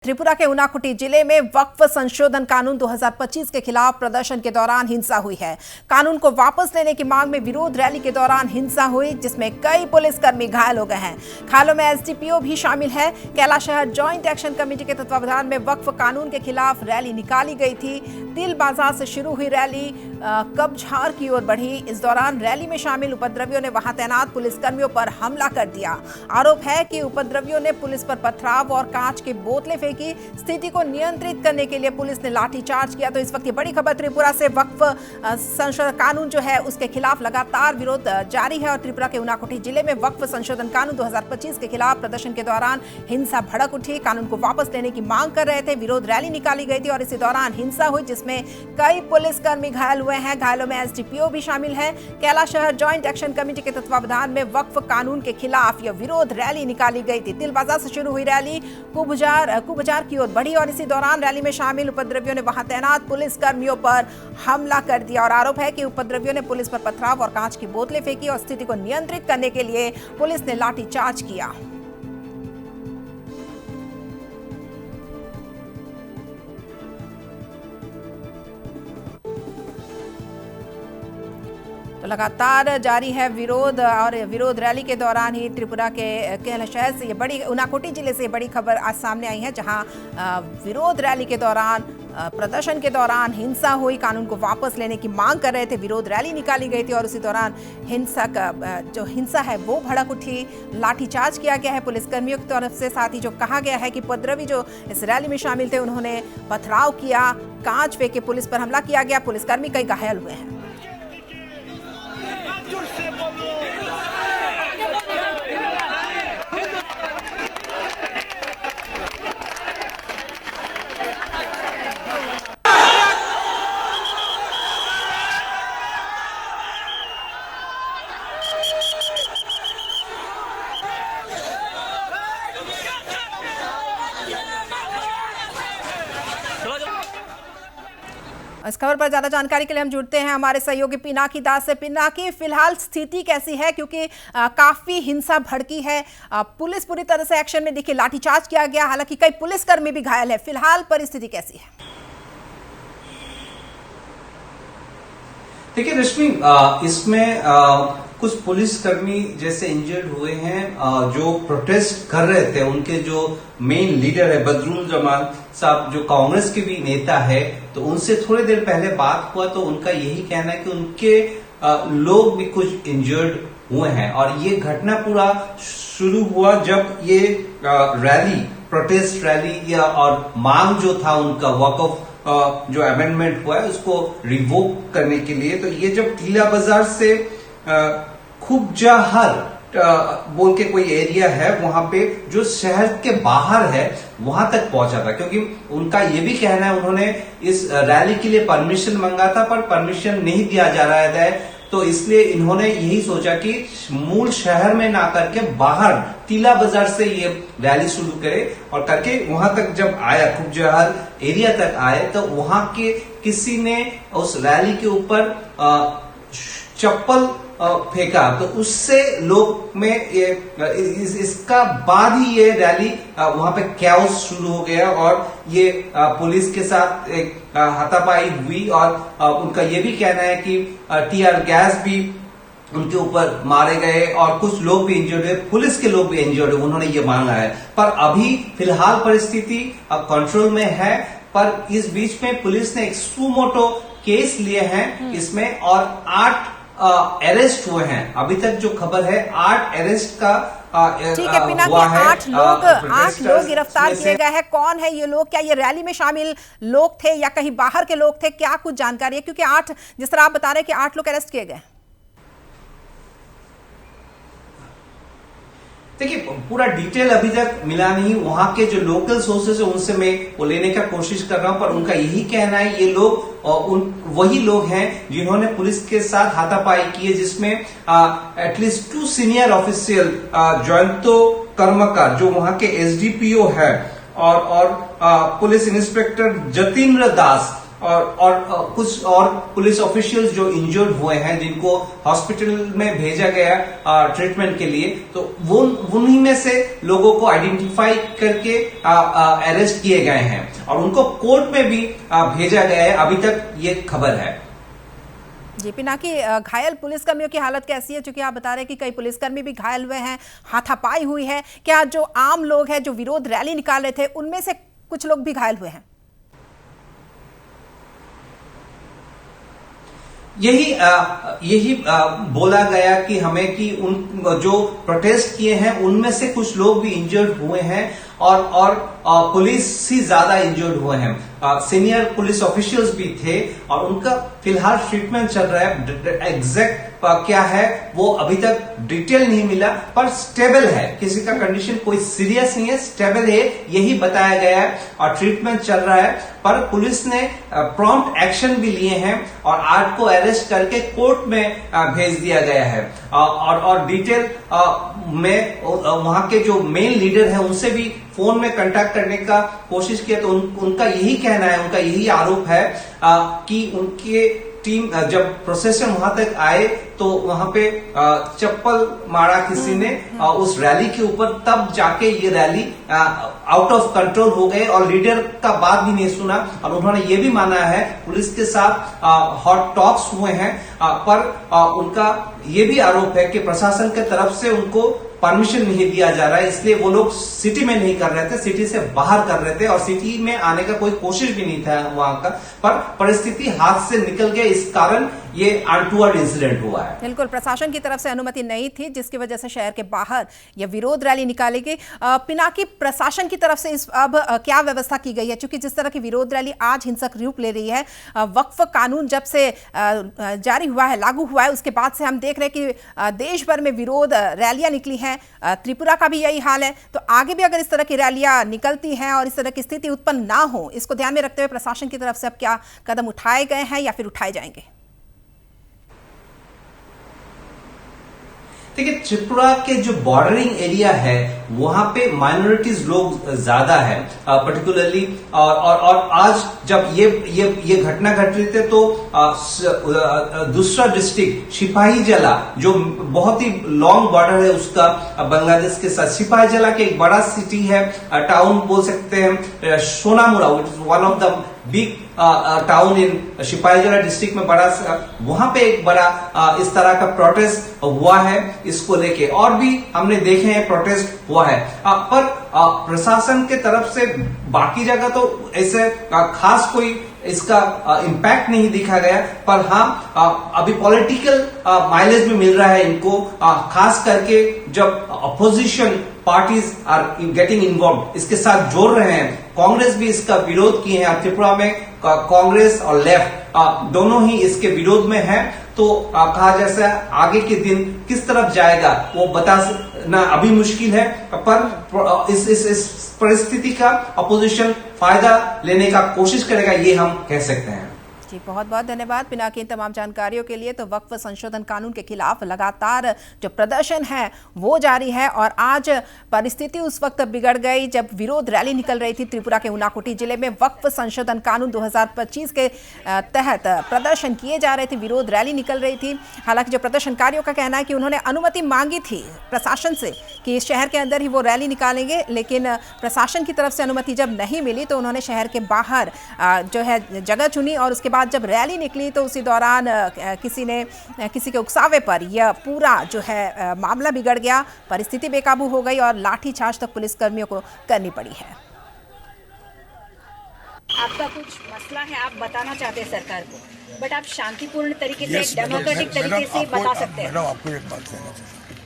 त्रिपुरा के ऊनाकोटी जिले में वक्फ संशोधन कानून 2025 के खिलाफ प्रदर्शन के दौरान हिंसा हुई है। कानून को वापस लेने की मांग में विरोध रैली के दौरान हिंसा हुई, जिसमें कई पुलिसकर्मी घायल हो गए हैं। घायलों में एसडीपीओ भी शामिल है। कैलाश शहर जॉइंट एक्शन कमेटी के तत्वावधान में वक्फ कानून के खिलाफ रैली निकाली गई थी। तिल बाजार से शुरू हुई रैली कब्झार की ओर बढ़ी। इस दौरान रैली में शामिल उपद्रवियों ने वहां तैनात पुलिसकर्मियों पर हमला कर दिया। आरोप है कि उपद्रवियों ने पुलिस पर पथराव और कांच की बोतलें की स्थिति को नियंत्रित करने के लिए पुलिस ने लाठीचार्ज किया। तो इस वक्त की बड़ी खबर त्रिपुरा से, वक्फ संशोधन कानून जो है उसके खिलाफ लगातार विरोध जारी है और त्रिपुरा के ऊनाकोटी जिले में वक्फ संशोधन कानून 2025 के खिलाफ प्रदर्शन के दौरान हिंसा भड़क उठी। कानून को वापस लेने की मांग कर रहे थे। विरोध रैली निकाली गई थी और इसी दौरान हिंसा हुई, जिसमें कई पुलिसकर्मी घायल हुए हैं। घायलों में एसडीपीओ भी शामिल है। कैलाश शहर जॉइंट एक्शन कमेटी के तत्वावधान में वक्फ कानून के खिलाफ यह विरोध रैली निकाली गई थी। तिल बाजार से शुरू हुई रैली कुबजार की ओर बढ़ी और इसी दौरान रैली में शामिल उपद्रवियों ने वहां तैनात पुलिसकर्मियों पर हमला कर दिया और आरोप है कि उपद्रवियों ने पुलिस पर पथराव और कांच की बोतलें फेंकी और स्थिति को नियंत्रित करने के लिए पुलिस ने लाठीचार्ज किया। तो लगातार जारी है विरोध और विरोध रैली के दौरान ही त्रिपुरा के कैलाश शहर से ये बड़ी ऊनाकोटी जिले से बड़ी खबर आज सामने आई है, जहां विरोध रैली के दौरान प्रदर्शन के दौरान हिंसा हुई। कानून को वापस लेने की मांग कर रहे थे। विरोध रैली निकाली गई थी और उसी दौरान जो हिंसा है वो भड़क उठी। लाठीचार्ज किया गया है पुलिसकर्मियों की तरफ से। साथ ही जो कहा गया है कि उपद्रवी जो इस रैली में शामिल थे उन्होंने पथराव किया, कांच फेंके, पुलिस पर हमला किया गया। पुलिसकर्मी कई घायल हुए हैं। इस खबर पर ज्यादा जानकारी के लिए हम जुड़ते हैं हमारे सहयोगी पिनाकी दास से। पिनाकी, फिलहाल स्थिति कैसी है, क्योंकि काफी हिंसा भड़की है। पुलिस पूरी तरह से एक्शन में दिखी, लाठीचार्ज किया गया, हालांकि कई पुलिसकर्मी भी घायल है। फिलहाल परिस्थिति कैसी है? देखिए रश्मि, इसमें कुछ पुलिसकर्मी जैसे इंजर्ड हुए हैं। जो प्रोटेस्ट कर रहे थे उनके जो मेन लीडर है बदरुल जमान साहब, जो कांग्रेस के भी नेता है, तो उनसे थोड़ी देर पहले बात हुआ तो उनका यही कहना है कि उनके लोग भी कुछ इंजर्ड हुए हैं। और ये घटना पूरा शुरू हुआ जब ये रैली, प्रोटेस्ट रैली और मांग जो था उनका वक़्फ़ जो अमेंडमेंट हुआ है उसको रिवोक करने के लिए, तो ये जब टीला बाजार से खूबजहर बोल के कोई एरिया है, वहां पे जो शहर के बाहर है वहां तक पहुंचा था। क्योंकि उनका ये भी कहना है, उन्होंने इस रैली के लिए परमिशन मांगा था पर परमिशन नहीं दिया जा रहा है, तो इसलिए इन्होंने यही सोचा कि मूल शहर में ना करके बाहर टीला बाजार से ये रैली शुरू करे। और करके वहां तक जब आया, खूबजहर एरिया तक आए, तो वहां के किसी ने उस रैली के ऊपर चप्पल फेंका, तो उससे लोग में ये इसका बाद ही ये रैली वहां पे कैओस शुरू हो गया और ये पुलिस के साथ एक हाथापाई हुई। और उनका ये भी कहना है कि टीयर गैस भी उनके ऊपर मारे गए और कुछ लोग भी इंजर्ड हुए, पुलिस के लोग भी इंजर्ड हुए। उन्होंने ये मांगा है, पर अभी फिलहाल परिस्थिति कंट्रोल में है। पर इस बीच में पुलिस ने एक सुमोटो केस लिए हैं इसमें और 8 अरेस्ट हुए हैं। अभी तक जो खबर है 8 अरेस्ट का ठीक है पिनाकी, 8 लोग गिरफ्तार किए गए हैं। कौन है ये लोग? क्या ये रैली में शामिल लोग थे या कहीं बाहर के लोग थे? क्या कुछ जानकारी है? क्योंकि 8, जिस तरह आप बता रहे हैं कि 8 लोग अरेस्ट किए गए। देखिए पूरा डिटेल अभी तक मिला नहीं। वहां के जो लोकल सोर्सेस है उनसे मैं वो लेने का कोशिश कर रहा हूं, पर उनका यही कहना है ये लोग वही लोग हैं जिन्होंने पुलिस के साथ हाथापाई की है, जिसमें एटलीस्ट 2 सीनियर ऑफिशियल, जयंतो कर्मकार जो वहां के एसडीपीओ है और पुलिस इंस्पेक्टर जतीन्द्र दास और कुछ और पुलिस ऑफिशियल्स जो इंजर्ड हुए हैं, जिनको हॉस्पिटल में भेजा गया ट्रीटमेंट के लिए, तो वो उन्हीं में से लोगों को आइडेंटिफाई करके अरेस्ट किए गए हैं और उनको कोर्ट में भी भेजा गया है। अभी तक ये खबर है। जी पिनाकी, घायल पुलिसकर्मियों की हालत कैसी है? क्योंकि आप बता रहे हैं कि कई पुलिसकर्मी भी घायल हुए हैं, हाथापाई हुई है। क्या जो आम लोग हैं जो विरोध रैली निकाल रहे थे, उनमें से कुछ लोग भी घायल हुए हैं? यही बोला गया कि हमें कि उन जो प्रोटेस्ट किए हैं उनमें से कुछ लोग भी इंजर्ड हुए हैं और पुलिस ही ज्यादा इंजर्ड हुए हैं। सीनियर पुलिस ऑफिशियल्स भी थे और उनका फिलहाल ट्रीटमेंट चल रहा है। एग्जैक्ट क्या है वो अभी तक डिटेल नहीं मिला, पर स्टेबल है, किसी का कंडीशन कोई सीरियस नहीं है, स्टेबल है, यही बताया गया है और ट्रीटमेंट चल रहा है। पर पुलिस ने प्रॉम्प्ट एक्शन भी लिए हैं और 8 को अरेस्ट करके कोर्ट में भेज दिया गया है और डिटेल में वहां के जो मेन लीडर हैं उनसे भी फोन में कांटेक्ट करने का कोशिश किया, तो उनका यही कहना है, उनका यही आरोप है कि उनके टीम जब प्रोसेशन वहां तक आए तो वहां पे चप्पल मारा किसी ने उस रैली के ऊपर, तब जाके ये रैली आउट ऑफ कंट्रोल हो गए और लीडर का बात भी नहीं सुना। और उन्होंने ये भी माना है पुलिस के साथ हॉट टॉक्स हुए हैं, पर उनका ये भी आरोप है कि प्रशासन की तरफ से उनको परमिशन नहीं दिया जा रहा है, इसलिए वो लोग सिटी में नहीं कर रहे थे, सिटी से बाहर कर रहे थे और सिटी में आने का कोई कोशिश भी नहीं था वहां का। पर परिस्थिति हाथ से निकल गई, इस कारण ये अनटूवर्ड इंसिडेंट हुआ है। बिल्कुल, प्रशासन की तरफ से अनुमति नहीं थी, जिसकी वजह से शहर के बाहर यह विरोध रैली निकाली गई। पिनाकी, प्रशासन की तरफ से इस अब क्या व्यवस्था की गई है? क्योंकि जिस तरह की विरोध रैली आज हिंसक रूप ले रही है, वक्फ कानून जब से जारी हुआ है, लागू हुआ है, उसके बाद से हम देख रहे हैं कि देश भर में विरोध रैलियां निकली हैं। त्रिपुरा का भी यही हाल है। तो आगे भी अगर इस तरह की रैलियां निकलती हैं और इस तरह की स्थिति उत्पन्न ना हो, इसको ध्यान में रखते हुए प्रशासन की तरफ से अब क्या कदम उठाए गए हैं या फिर उठाए जाएंगे? देखिए, त्रिपुरा के जो बॉर्डरिंग एरिया है वहां पे माइनॉरिटीज लोग ज्यादा है, पर्टिकुलरली और आज जब ये घटना घट रही थी तो दूसरा डिस्ट्रिक्ट सिपाहीजला, जो बहुत ही लॉन्ग बॉर्डर है उसका बांग्लादेश के साथ, सिपाहीजला के एक बड़ा सिटी है, टाउन बोल सकते हैं, Sonamura, which is one of the big town in Sipahijala district में, बड़ा वहां पे एक बड़ा इस तरह का प्रोटेस्ट हुआ है इसको लेके, और भी हमने देखे हैं प्रोटेस्ट हुआ है। पर प्रशासन के तरफ से बाकी जगह तो ऐसे खास कोई इसका इम्पैक्ट नहीं दिखा गया, पर हाँ अभी पॉलिटिकल माइलेज भी मिल रहा है इनको, खास करके जब opposition parties are getting involve, इसके साथ जोड़ रहे हैं। कांग्रेस भी इसका विरोध किए हैं, त्रिपुरा में कांग्रेस और लेफ्ट दोनों ही इसके विरोध में है। तो कहा जैसा आगे के दिन किस तरफ जाएगा वो बताना अभी मुश्किल है, पर इस परिस्थिति का अपोजिशन फायदा लेने का कोशिश करेगा, ये हम कह सकते हैं। जी, बहुत बहुत धन्यवाद पिनाकी इन तमाम जानकारियों के लिए। तो वक्फ संशोधन कानून के खिलाफ लगातार जो प्रदर्शन है वो जारी है और आज परिस्थिति उस वक्त बिगड़ गई जब विरोध रैली निकल रही थी त्रिपुरा के उनाकोटी जिले में। वक्फ संशोधन कानून 2025 के तहत प्रदर्शन किए जा रहे थे, विरोध रैली निकल रही थी। हालांकि जो प्रदर्शनकारियों का कहना है कि उन्होंने अनुमति मांगी थी प्रशासन से कि शहर के अंदर ही वो रैली निकालेंगे, लेकिन प्रशासन की तरफ से अनुमति जब नहीं मिली तो उन्होंने शहर के बाहर जो है जगह चुनी और उसके बाद जब रैली निकली तो उसी दौरान किसी के उकसावे पर यह पूरा जो है मामला बिगड़ गया, परिस्थिति बेकाबू हो गई और लाठीचार्ज तक पुलिसकर्मियों को करनी पड़ी है। आपका कुछ मसला है, आप बताना चाहते हैं सरकार को, बट आप शांतिपूर्ण तरीके से, डेमोक्रेटिक तरीके से बता सकते हैं। मैडम, आपको एक बात कहना चाहते हैं,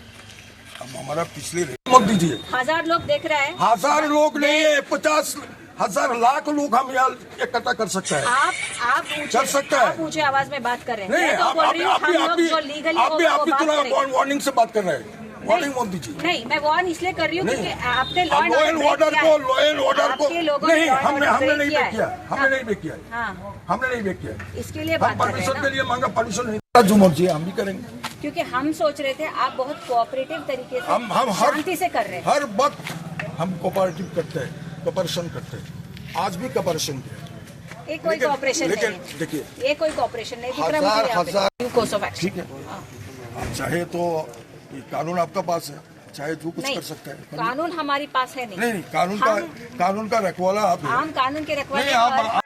हम हमारा पिछले मत दीजिए। 1000 लोग देख रहे हैं। 1000 लोग नहीं है, 50,000 लाख लोग हम यहाँ इकट्ठा कर सकते हैं। आप कर सकते हैं। आप ऊंचे आवाज में बात कर रहे हैं। नहीं, मैं तो बोल रही हूं, हम लोग जो लीगली आप भी थोड़ा वार्निंग से बात कर रहे हैं। वार्निंग मत दीजिए। नहीं, मैं वार्न इसलिए कर रही हूँ क्योंकि आपने लॉ एंड ऑर्डर को नहीं, हमने नहीं ब्रेक किया, हमने नहीं ब्रेक किया, हमने नहीं ब्रेक किया। इसके लिए हम परमिशन के लिए मांगा, परमिशन नहीं, जो मर्जी हम भी करेंगे। क्योंकि हम सोच रहे थे आप बहुत कोऑपरेटिव तरीके से, हम शांति से कर रहे हैं। हर वक्त हम कोऑपरेटिव करते हैं, कोऑपरेशन करते हैं, आज भी कोऑपरेशन किया। ये कोई कॉपरेशन नहीं लेकिन है। देखिए, ये कोई कॉपरेशन नहीं दिख रहा मुझे यहाँ पे। Course of action. ठीक है, आप चाहे तो ये कानून आपका पास है, चाहे जो कुछ नहीं, कर सकता है। कानून हमारे पास है नहीं। नहीं, कानून का रखवाला आप हैं। हम कानून के रखवाले नहीं, आप